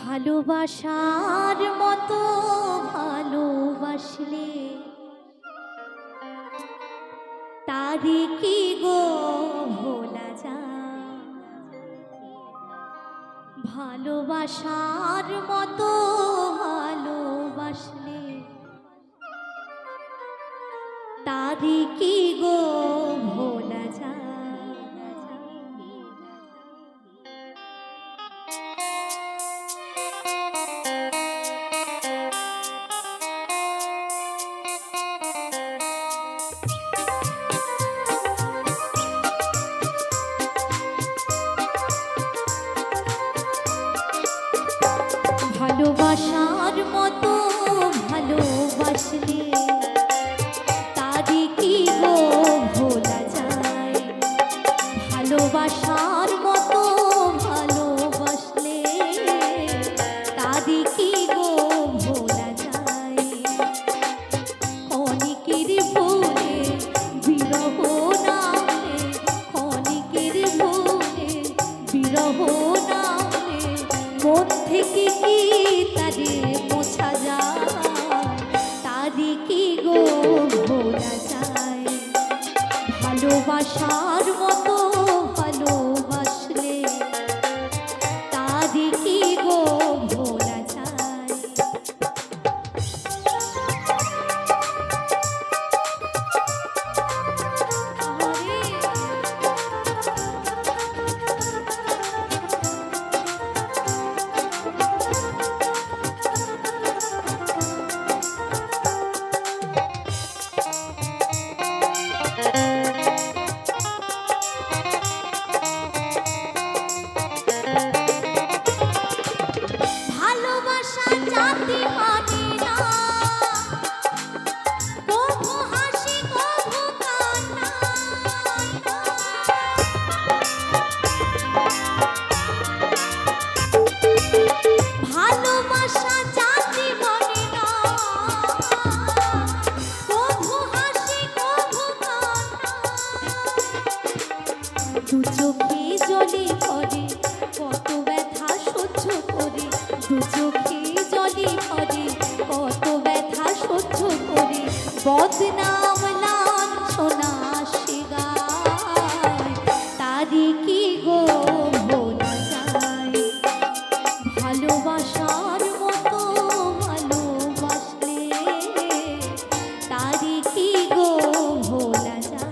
ভালোবাসার মতো ভালোবাসলে তারে কি গো ভোলা যায়। ভালোবাসার মতো ভালোবাসলে তারে কি গো ভোলা যায়। ভালোবাসার মতো ভালোবাসলে তারে কি গো ভোলা যায়। ভালোবাসার মতো ভালোবাসলে তারে কি গো ভোলা যায়। ক্ষণিকের ভুলে বিরহ নামে, ক্ষণিকের ভুলে বিরহ নামে মন থেকে কি তারে মোছা যায়। তারে কি গো ভোলা যায়। ভালোবাসার মতো ভালোবাসলে তারে কি গো ভোলা যায়। ভালোবাসা জাতি মানে না, কভু হাসি কভু কান্না। ভালোবাসা জাতি মানে না, কভু হাসি কভু কান্না। দু চোখে জলে ভরে কত ব্যথা সহ্য করে, দু চোখে জলে ভরে কত ব্যথা সহ্য করে বদনাম লাঞ্ছনা সে গায়। তারে কি গো ভোলা যায়। ভালোবাসার মতো ভালোবাসলে তারে কি গো ভোলা যায়।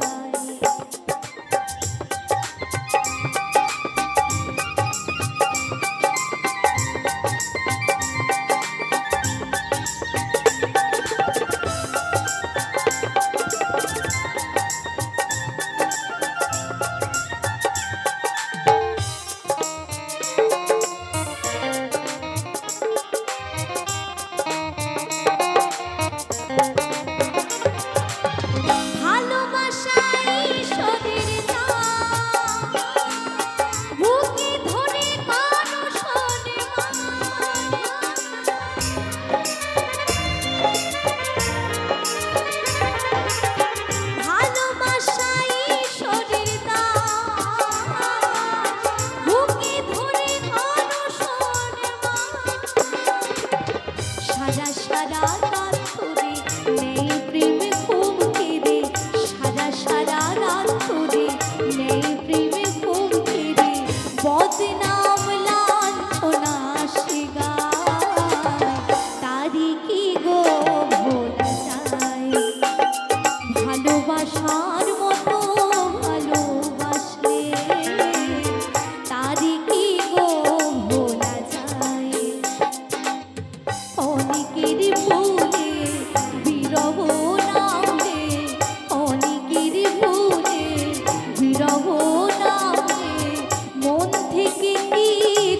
বদনাম লাঞ্ছনা সে গায়। তারে কি গো ভোলা যায়। ভালোবাসার মতো ভালোবাসলে তারে কি গো ভোলা যায়। অনেকের ভুলে বিরহ নামে, অনেকের ভুলে বিরহ নামে মন থেকে কি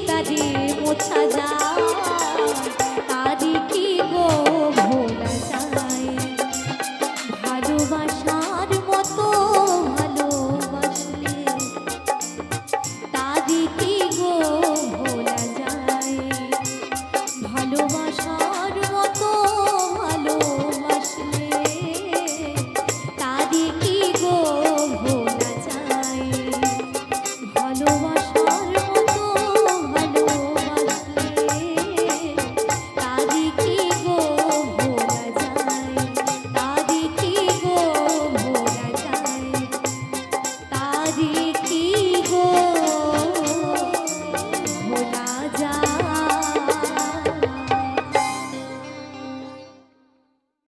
তারে মোছা যায়।